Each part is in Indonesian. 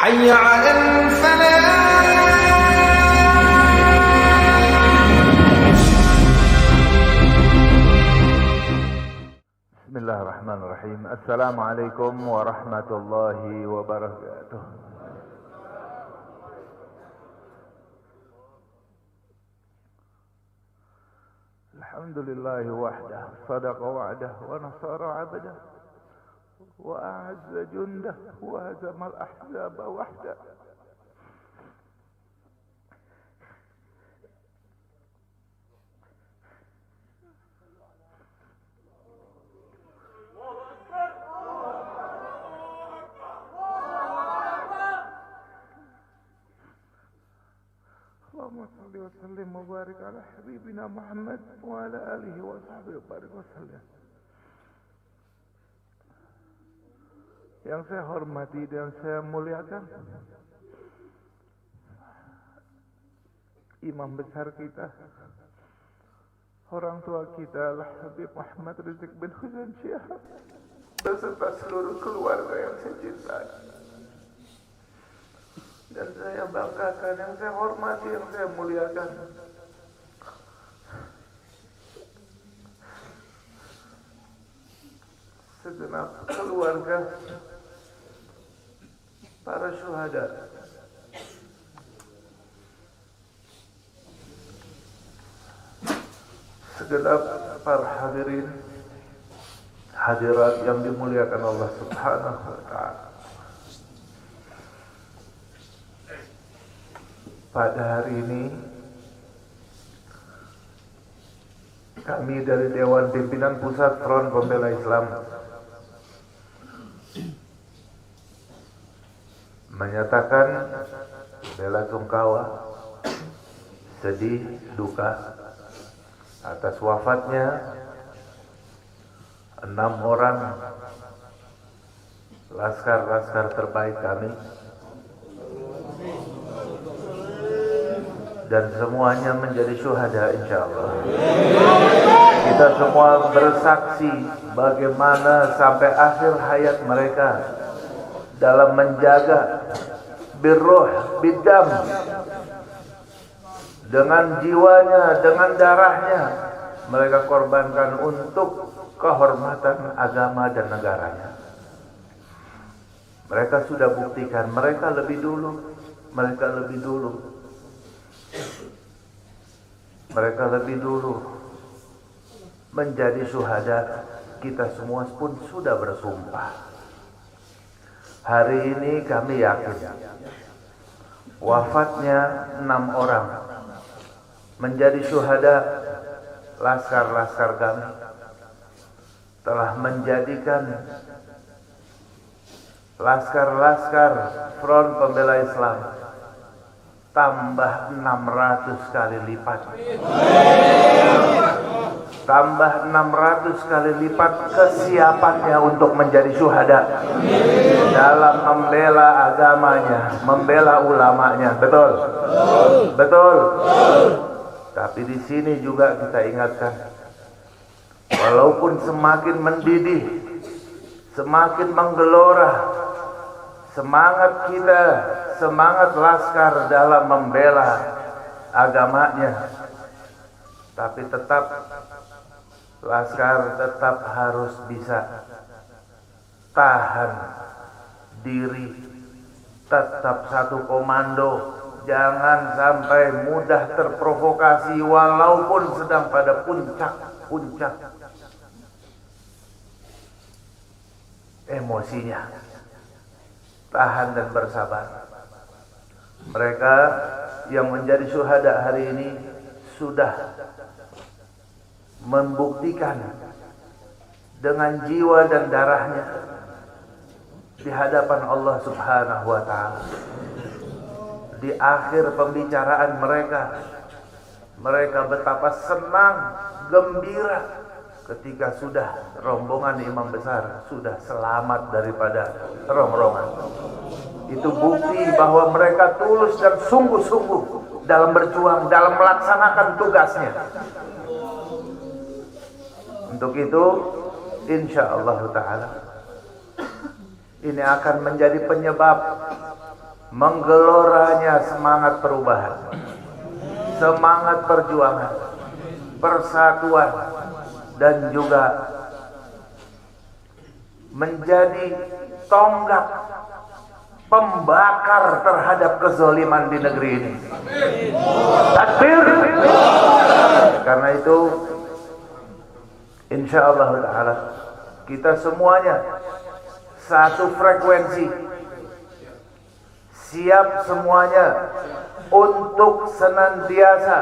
حي على الفلاح. بسم الله الرحمن الرحيم. السلام عليكم ورحمة الله وبركاته. الحمد لله وحده صدق وعده ونصر عبده وأعز جنده وهزم الأحزاب وحده. اللهم صل وسلم وبارك على حبيبنا محمد وعلى آله وصحبه وبارك وسلم. Yang saya hormati dan saya muliakan imam besar kita, orang tua kita Al-Habib Muhammad Rizik bin Husain Syihab beserta seluruh keluarga yang saya cintai dan saya banggakan, yang saya hormati, yang saya muliakan. Segenap keluarga para syuhada, segenap para hadirin hadirat yang dimuliakan Allah Subhanahu wa ta'ala. Pada hari ini kami dari Dewan Pimpinan Pusat Front Pembela Islam menyatakan bela sungkawa, sedih, duka atas wafatnya 6 orang laskar-laskar terbaik kami, dan semuanya menjadi syuhada insyaallah. Kita semua bersaksi bagaimana sampai akhir hayat mereka dalam menjaga birruh bidam, dengan jiwanya, dengan darahnya mereka korbankan untuk kehormatan agama dan negaranya. Mereka sudah buktikan, mereka lebih dulu menjadi syuhada. Kita semua pun sudah bersumpah. Hari ini kami yakin wafatnya 6 orang menjadi syuhada laskar-laskar kami telah menjadikan laskar-laskar Front Pembela Islam tambah 600 kali lipat. Tambah 600 kali lipat kesiapannya untuk menjadi syuhada dalam membela agamanya, membela ulamanya. Betul? Betul. Tapi di sini juga kita ingatkan, walaupun semakin mendidih, semakin menggelora semangat kita, semangat laskar dalam membela agamanya, tapi tetap laskar tetap harus bisa tahan diri, tetap satu komando, jangan sampai mudah terprovokasi walaupun sedang pada puncak emosinya. Tahan dan bersabar. Mereka yang menjadi syuhada hari ini sudah membuktikan dengan jiwa dan darahnya di hadapan Allah Subhanahu wa ta'ala. Di akhir pembicaraan mereka betapa senang, gembira ketika sudah rombongan imam besar sudah selamat daripada rongrongan. Itu bukti bahwa mereka tulus dan sungguh-sungguh dalam berjuang, dalam melaksanakan tugasnya. Untuk itu insyaallah ta'ala ini akan menjadi penyebab menggeloranya semangat perubahan, semangat perjuangan, persatuan, dan juga menjadi tonggak pembakar terhadap kezaliman di negeri ini. Takbir. Karena itu insyaallah ta'ala kita semuanya satu frekuensi, siap semuanya untuk senantiasa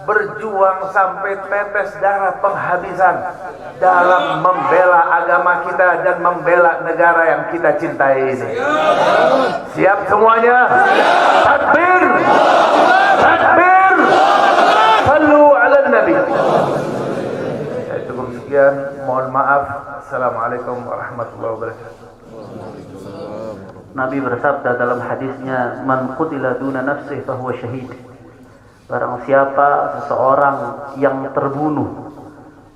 berjuang sampai tetes darah penghabisan dalam membela agama kita dan membela negara yang kita cintai ini. Siap semuanya? Takbir! Takbir! Sallu ala Nabi. Cukup sekian, mohon maaf. Assalamualaikum warahmatullahi wabarakatuh. Nabi bersabda dalam hadisnya, "Man qutila duna nafsihi fahuwa syahid." Barang siapa seseorang yang terbunuh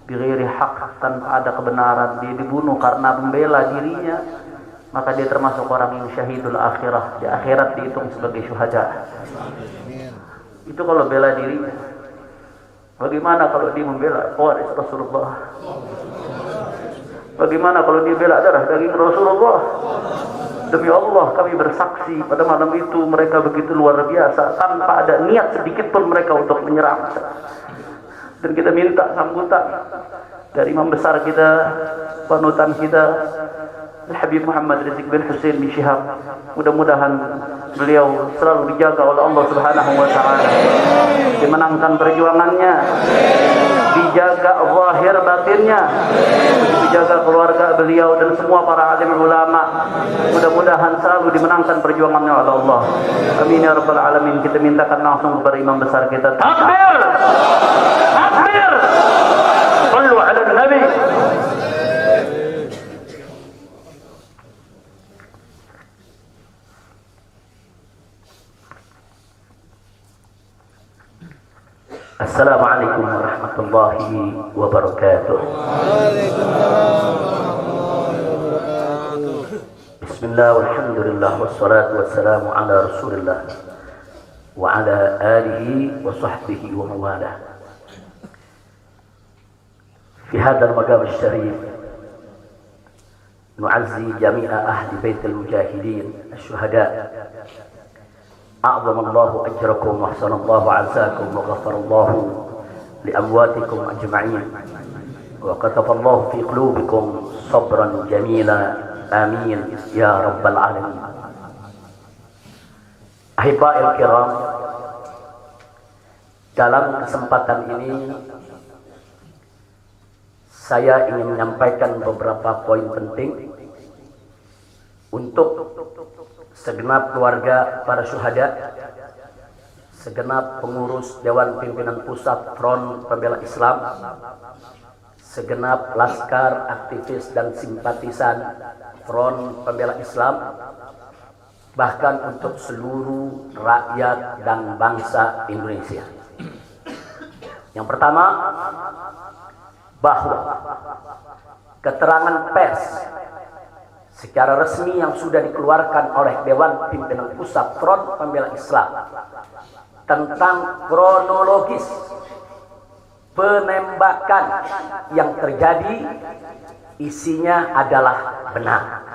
bighairi haq, tanpa ada kebenaran, dia dibunuh karena membela dirinya, maka dia termasuk orang yang syahidul akhirah. Di akhirat dihitung sebagai syuhada. Itu kalau bela dirinya. Bagaimana kalau dia membela waris Rasulullah? Bagaimana kalau dia bela darah daging Rasulullah? Demi Allah kami bersaksi pada malam itu mereka begitu luar biasa, tanpa ada niat sedikit pun mereka untuk menyerang. Dan kita minta sambutan dari imam besar kita, panutan kita, Al-Habib Muhammad Rizik bin Hussein bin Syihab. Mudah-mudahan beliau selalu dijaga oleh Allah Subhanahu wa taala, dimenangkan perjuangannya, dijaga zahir batinnya, dijaga keluarga beliau dan semua para alim ulama. Mudah-mudahan selalu dimenangkan perjuangannya oleh Allah. Amin ya rabbal alamin. Kita mintakan langsung kepada imam besar kita. Takbir! Takbir! Sallu ala Nabi. Assalamualaikum warahmatullahi wabarakatuh. Bismillah walhamdulillah wassalatu wassalamu ala rasulillah wa ala alihi wa sahbihi wa mawalah. Fi hadzal maqam asy-syarif nu'azzi jami'a ahli baitil mujahidin asy-syuhada. أعظم الله أجركم وأحسن الله عزاكم وغفر الله لأمواتكم أجمعين وكتب الله في قلوبكم صبرا جميلا آمين يا رب العالمين. Ahiba'il kiram, dalam kesempatan ini saya ingin menyampaikan beberapa poin penting untuk segenap keluarga para syuhada, segenap pengurus Dewan Pimpinan Pusat Front Pembela Islam, segenap laskar, aktivis dan simpatisan Front Pembela Islam, bahkan untuk seluruh rakyat dan bangsa Indonesia. Yang pertama, bahwa keterangan pers secara resmi yang sudah dikeluarkan oleh Dewan Pimpinan Pusat Front Pembela Islam tentang kronologis penembakan yang terjadi isinya adalah benar.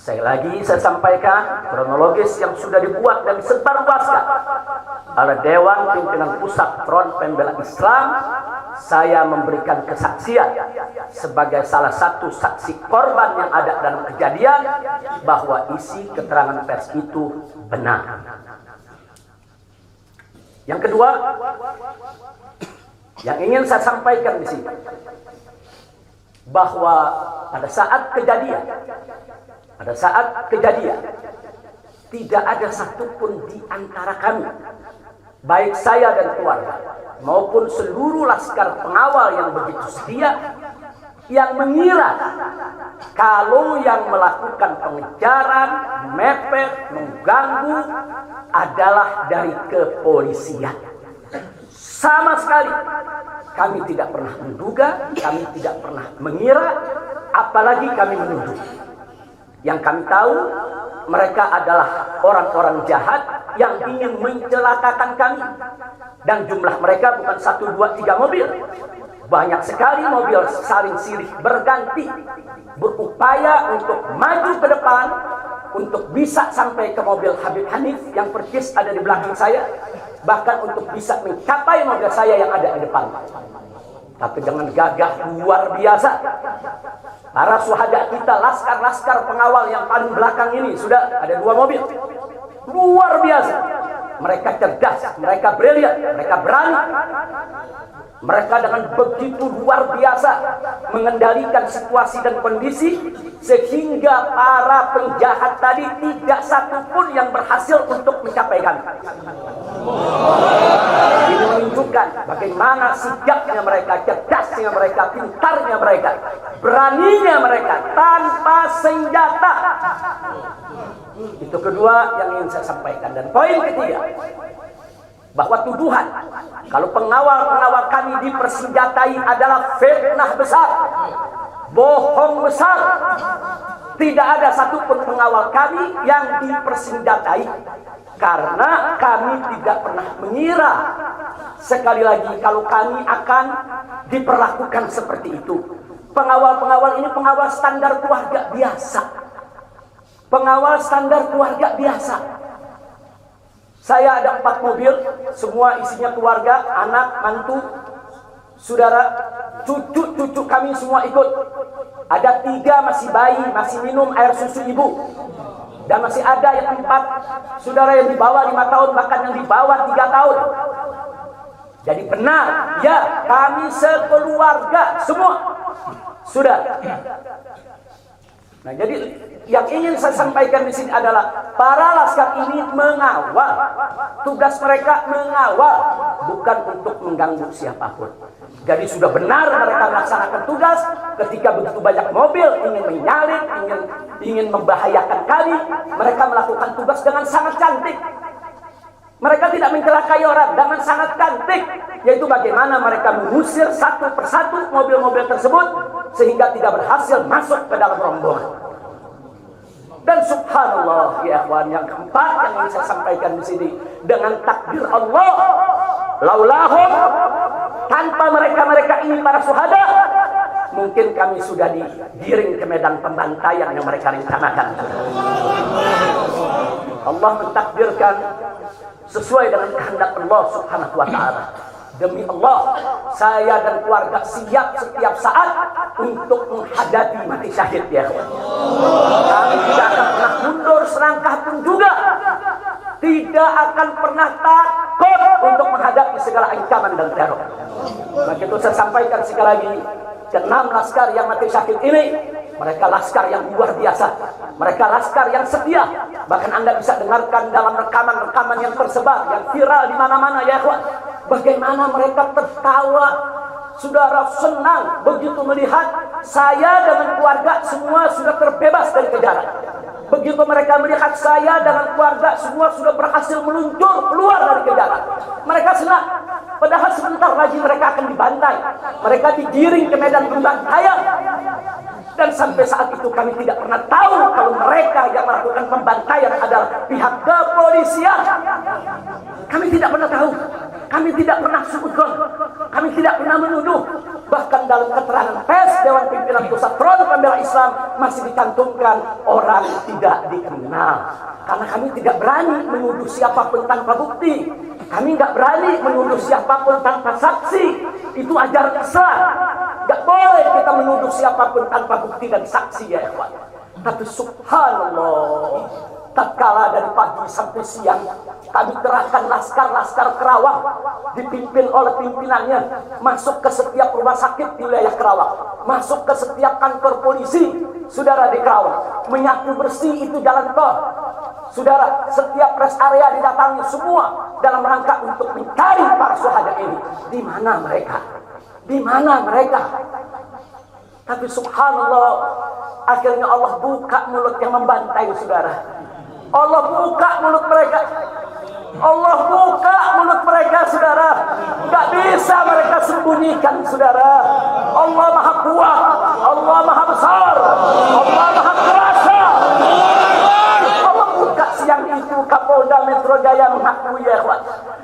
Saya sampaikan kronologis yang sudah dibuat dan disebarluaskan oleh Dewan Pimpinan Pusat Front Pembela Islam. Saya memberikan kesaksian sebagai salah satu saksi korban yang ada dalam kejadian bahwa isi keterangan pers itu benar. Yang kedua, yang ingin saya sampaikan di sini, bahwa pada saat kejadian tidak ada satupun di antara kami, baik saya dan keluarga maupun seluruh laskar pengawal yang begitu setia, yang mengira kalau yang melakukan pengejaran, mepet, mengganggu adalah dari kepolisian. Sama sekali kami tidak pernah menduga, kami tidak pernah mengira, apalagi kami menuduh. Yang kami tahu mereka adalah orang-orang jahat yang ingin mencelakakan kami. Dan jumlah mereka bukan 1, 2, 3 mobil. Banyak sekali mobil saling silih berganti, berupaya untuk maju ke depan, untuk bisa sampai ke mobil Habib Hanif yang persis ada di belakang saya, bahkan untuk bisa mencapai mobil saya yang ada di depan. Tapi dengan gagah luar biasa, para syuhada kita, laskar-laskar pengawal yang paling belakang ini, sudah ada 2 mobil, luar biasa. Mereka cerdas, mereka brilian, mereka berani. Mereka dengan begitu luar biasa mengendalikan situasi dan kondisi, sehingga para penjahat tadi tidak satu pun yang berhasil untuk mencapai kami. Ini menunjukkan bagaimana sigapnya mereka, cerdasnya mereka, pintarnya mereka, beraninya mereka tanpa senjata. Itu kedua yang ingin saya sampaikan. Dan poin ketiga, bahwa tuduhan kalau pengawal-pengawal kami dipersenjatai adalah fitnah besar, bohong besar. Tidak ada satupun pengawal kami yang dipersenjatai, karena kami tidak pernah mengira, sekali lagi, kalau kami akan diperlakukan seperti itu. Pengawal-pengawal ini pengawal standar keluarga biasa, pengawal standar keluarga biasa. Saya ada 4 mobil, semua isinya keluarga, anak, mantu, saudara, cucu-cucu kami semua ikut. Ada 3 masih bayi, masih minum air susu ibu. Dan masih ada yang 4 saudara yang di bawah 5 tahun, bahkan yang di bawah 3 tahun. Jadi benar, ya, kami sekeluarga semua. Sudah. Nah, jadi yang ingin saya sampaikan di sini adalah para laskar ini mengawal. Tugas mereka mengawal, bukan untuk mengganggu siapapun. Jadi sudah benar mereka melaksanakan tugas. Ketika begitu banyak mobil ingin menyalip, ingin membahayakan kami, mereka melakukan tugas dengan sangat cantik. Mereka tidak mencelakai orang, dengan sangat cantik, yaitu bagaimana mereka mengusir satu persatu mobil-mobil tersebut sehingga tidak berhasil masuk ke dalam rombongan. Dan subhanallah, ya ikhwan, yang keempat yang ingin saya sampaikan di sini, dengan takdir Allah, laulahum, tanpa mereka ini para syuhada, mungkin kami sudah digiring ke medan pembantaian yang mereka rencanakan. Allah mentakdirkan sesuai dengan kehendak Allah subhanahu wa ta'ala. Demi Allah, saya dan keluarga siap setiap saat untuk menghadapi mati syahid, ya. Kami tidak akan pernah mundur selangkah pun juga. Tidak akan pernah takut untuk menghadapi segala ancaman dan teror. Maka itu saya sampaikan sekali lagi, 6 laskar yang mati syahid ini, mereka laskar yang luar biasa. Mereka laskar yang setia. Bahkan Anda bisa dengarkan dalam rekaman-rekaman yang tersebar, yang viral di mana-mana, ya ikhwan. Bagaimana mereka tertawa, saudara, senang begitu melihat saya dengan keluarga semua sudah terbebas dari kejaran. Begitu mereka melihat saya dengan keluarga semua sudah berhasil meluncur keluar dari kejaran, mereka senang. Padahal sebentar lagi mereka akan dibantai, mereka digiring ke medan pembantaian. Dan sampai saat itu kami tidak pernah tahu kalau mereka yang melakukan pembantaian adalah pihak kepolisian. Kami tidak pernah tahu. Kami tidak pernah suudzon. Kami tidak pernah menuduh. Bahkan dalam keterangan pers Dewan Pimpinan Pusat Front Pembela Islam masih dicantumkan orang tidak dikenal. Karena kami tidak berani menuduh siapapun tanpa bukti. Kami nggak berani menuduh siapapun tanpa saksi. Itu ajaran Islam. Nggak boleh kita menuduh siapapun tanpa bukti dan saksi, ya ikhwan. Tapi subhanallah, tatkala dari pagi sampai siang kami kerahkan laskar-laskar Kerawang dipimpin oleh pimpinannya masuk ke setiap rumah sakit di wilayah Kerawang, masuk ke setiap kantor polisi, saudara, di Kerawang, menyapu bersih itu jalan tol, saudara, setiap rest area didatangi semua dalam rangka untuk mencari para syuhada ini. Di mana mereka? Di mana mereka? Tapi subhanallah, akhirnya Allah buka mulut yang membantai, saudara. Allah buka mulut mereka. Allah buka mulut mereka, saudara. Gak bisa mereka sembunyikan, saudara. Allah maha kuat, Allah maha besar, Allah maha kuasa. Allah itu Kapolda Metro Jaya mengakui ya ikhwan.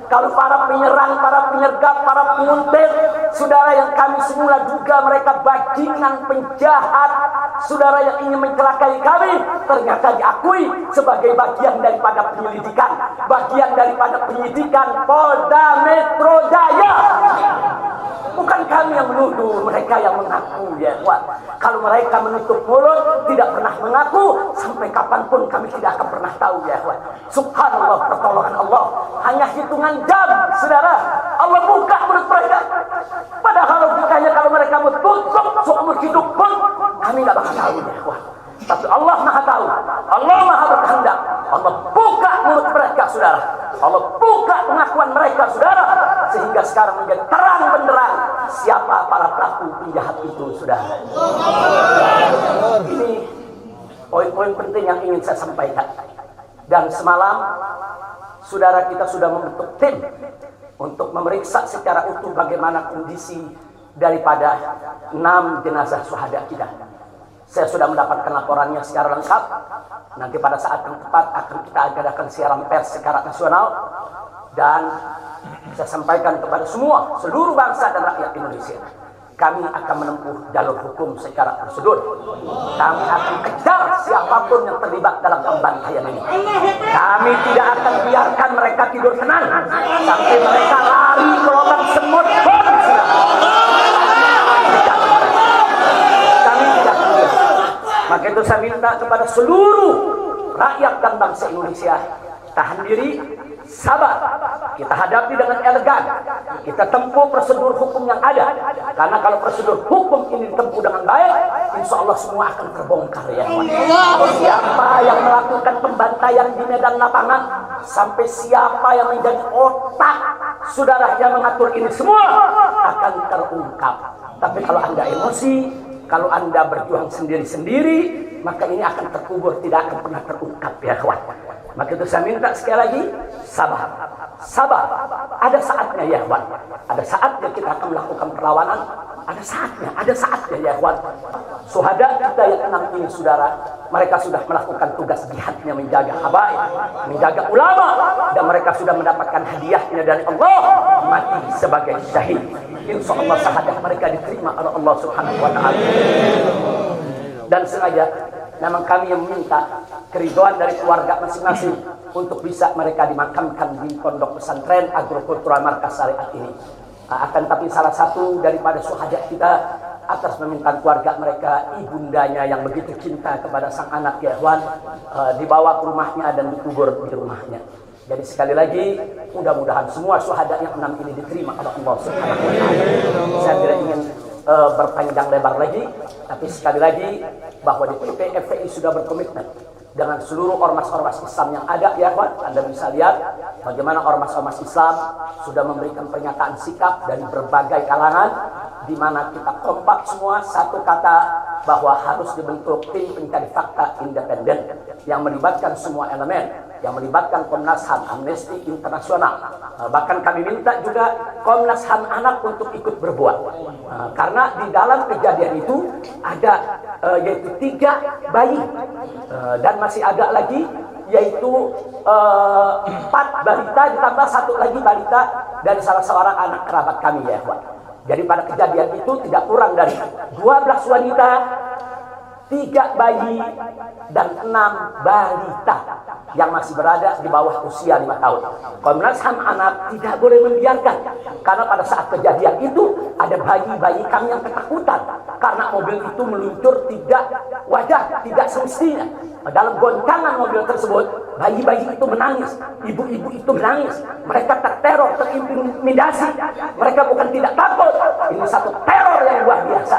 Kalau para penyerang, para penyergap, para penguntit, saudara yang kami semula duga mereka bajingan penjahat, saudara yang ingin mencelakai kami, ternyata diakui sebagai bagian daripada penyelidikan, bagian daripada penyidikan Polda Metro Jaya. Bukan kami yang menuduh, mereka yang mengaku ya ikhwan. Kalau mereka menutup mulut, tidak pernah mengaku, sampai kapanpun kami tidak akan pernah tahu ya ikhwan. Subhanallah, pertolongan Allah hanya hitungan jam, saudara. Allah buka mulut mereka. Padahal logikanya kalau mereka tutup seumur hidup pun kami nggak bakal tahu ya ikhwan. Tapi Allah Maha tahu, Allah Maha berkehendak. Allah buka mulut mereka, saudara. Allah buka pengakuan mereka, saudara, sehingga sekarang menjadi terang benderang siapa para pelaku penjahat itu, saudara. Ini poin-poin penting yang ingin saya sampaikan. Dan semalam, saudara, kita sudah membentuk tim untuk memeriksa secara utuh bagaimana kondisi daripada 6 jenazah syuhada kita. Saya sudah mendapatkan laporannya secara lengkap. Nanti pada saat yang tepat akan kita adakan siaran pers secara nasional. Dan saya sampaikan kepada seluruh bangsa dan rakyat Indonesia. Kami akan menempuh jalur hukum secara prosedur. Kami akan kejar siapapun yang terlibat dalam pembantaian ini. Kami tidak akan biarkan mereka tidur tenang sampai mereka lari ke lubang semut pun. Maka itu saya minta kepada seluruh rakyat dan bangsa Indonesia, tahan diri, sabar. Kita hadapi dengan elegan. Kita tempuh prosedur hukum yang ada. Karena kalau prosedur hukum ini ditempuh dengan baik, insya Allah semua akan terbongkar ya. Siapa yang melakukan pembantaian di medan lapangan, sampai siapa yang menjadi otak saudara yang mengatur ini semua akan terungkap. Tapi kalau Anda emosi, kalau Anda berjuang sendiri-sendiri, maka ini akan terkubur, tidak akan pernah terungkap ya kawan. Maka itu saya minta sekali lagi, sabar. Sabar. Ada saatnya ya kawan. Ada saatnya kita akan melakukan perlawanan. Ada saatnya ya kawan. Syuhada kita yang 6 ini, saudara, mereka sudah melakukan tugas jihadnya, menjaga habaib, menjaga ulama, dan mereka sudah mendapatkan hadiahnya dari Allah, mati sebagai syahid. Insya Allah syahadah mereka diterima oleh Allah Subhanahu wa Ta'ala. Dan sengaja memang kami yang meminta keridhaan dari keluarga masing-masing untuk bisa mereka dimakamkan di pondok pesantren agrokultural markas syariat ini. Akan tapi salah satu daripada syuhada kita atas permintaan keluarga mereka, ibundanya yang begitu cinta kepada sang anak ya ikhwan, dibawa ke rumahnya dan dikubur di rumahnya. Jadi sekali lagi, mudah-mudahan semua syuhada yang 6 ini diterima oleh Allah Subhanahu wa Ta'ala. Saya tidak ingin berpanjang lebar lagi, tapi sekali lagi bahwa DPP FPI sudah berkomitmen dengan seluruh ormas-ormas Islam yang ada ya kawan. Anda bisa lihat bagaimana ormas-ormas Islam sudah memberikan pernyataan sikap dari berbagai kalangan, di mana kita kompak semua satu kata bahwa harus dibentuk tim pencari fakta independen yang melibatkan semua elemen, yang melibatkan Komnas HAM, Amnesty Internasional. Bahkan kami minta juga Komnas HAM anak untuk ikut berbuat. Karena di dalam kejadian itu ada yaitu 3 bayi dan masih ada lagi yaitu 4 balita ditambah 1 lagi balita dari salah seorang anak kerabat kami ya Pak. Jadi pada kejadian itu tidak kurang dari 12 wanita, 3 bayi dan 6 balita yang masih berada di bawah usia 5 tahun. Komnas HAM anak tidak boleh membiarkan, karena pada saat kejadian itu ada bayi-bayi kami yang ketakutan karena mobil itu meluncur tidak wajar, tidak semestinya. Dalam goncangan mobil tersebut, bayi-bayi itu menangis, ibu-ibu itu menangis, mereka terteror, terintimidasi. Mereka bukan tidak takut, ini satu teror yang luar biasa.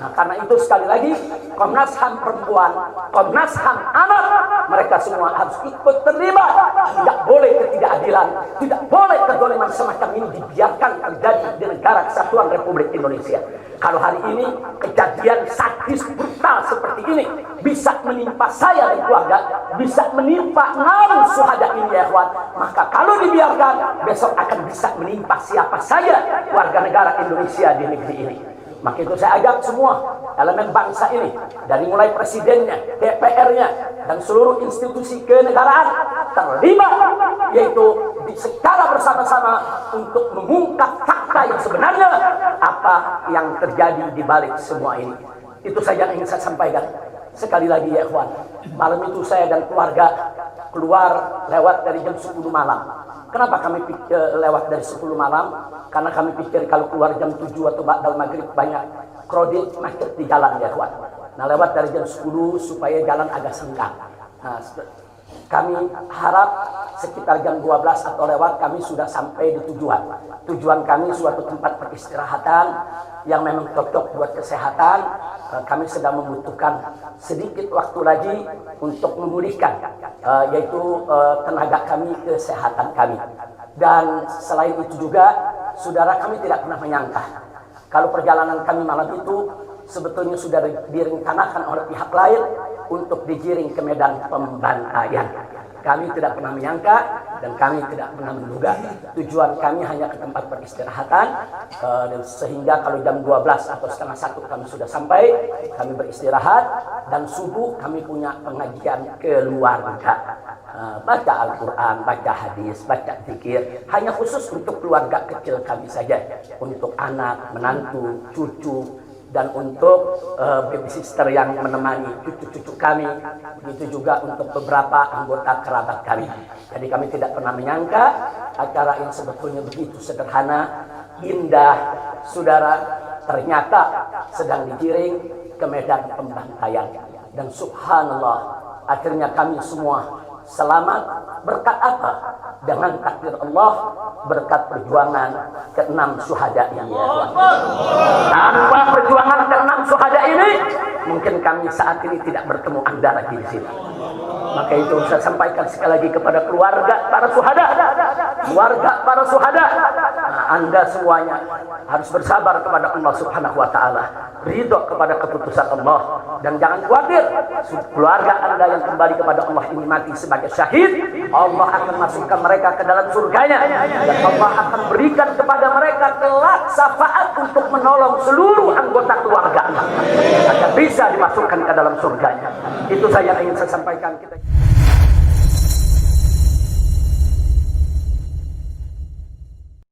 Nah, karena itu sekali lagi Komnas HAM perempuan, Komnas HAM anak, mereka semua harus ikut terlibat. Tidak boleh ketidakadilan, tidak boleh kezaliman semacam ini dibiarkan terjadi di negara kesatuan Republik Indonesia. Kalau hari ini kejadian sadis brutal seperti ini bisa menimpa saya dan keluarga, bisa menimpa 6 syuhada ini ya kawan, maka kalau dibiarkan besok akan bisa menimpa siapa saja warga negara Indonesia di negeri ini. Maka itu saya ajak semua elemen bangsa ini, dari mulai presidennya, DPR-nya, dan seluruh institusi kenegaraan terlibat, yaitu secara bersama-sama untuk mengungkap fakta yang sebenarnya apa yang terjadi di balik semua ini. Itu saja yang ingin saya sampaikan. Sekali lagi ya ikhwan, malam itu saya dan keluarga keluar lewat dari jam 10 malam. Kenapa kami lewat dari 10 malam? Karena kami pikir kalau keluar jam 7 atau ba'dal maghrib banyak krodit macet di jalan ya ikhwan. Nah lewat dari jam 10 supaya jalan agak senggang. Nah, kami harap sekitar jam 12 atau lewat kami sudah sampai di tujuan. Tujuan kami suatu tempat peristirahatan yang memang cocok buat kesehatan. Kami sedang membutuhkan sedikit waktu lagi untuk memulihkan yaitu tenaga kami, kesehatan kami. Dan selain itu juga saudara kami tidak pernah menyangka kalau perjalanan kami malam itu sebetulnya sudah direncanakan oleh pihak lain untuk digiring ke medan pembantaian. Kami tidak pernah menyangka dan kami tidak pernah menduga. Tujuan kami hanya ke tempat peristirahatan, dan sehingga kalau jam 12 atau setengah 1 kami sudah sampai, kami beristirahat, dan subuh kami punya pengajian keluarga. Baca Al-Quran, baca hadis, baca zikir, hanya khusus untuk keluarga kecil kami saja, untuk anak, menantu, cucu, dan untuk babysitter yang menemani cucu-cucu kami, begitu juga untuk beberapa anggota kerabat kami. Jadi kami tidak pernah menyangka acara yang sebetulnya begitu sederhana, indah, saudara, ternyata sedang digiring ke medan pembantaian. Dan subhanallah, akhirnya kami semua selamat. Berkat apa? Dengan takdir Allah, berkat perjuangan ke-6 syuhada yang ya Tuhan. Tanpa perjuangan ke-6 syuhada ini, mungkin kami saat ini tidak bertemu Anda lagi di sini. Maka itu saya sampaikan sekali lagi kepada keluarga para syuhada. Keluarga para syuhada, Anda semuanya harus bersabar kepada Allah Subhanahu wa taala, ridho kepada keputusan Allah, dan jangan khawatir, keluarga Anda yang kembali kepada Allah ini mati sebagai syahid, Allah akan masukkan mereka ke dalam surganya, dan Allah akan berikan kepada mereka kelak syafaat untuk menolong seluruh anggota keluarga agar bisa dimasukkan ke dalam surganya. Itu saja yang ingin saya sampaikan.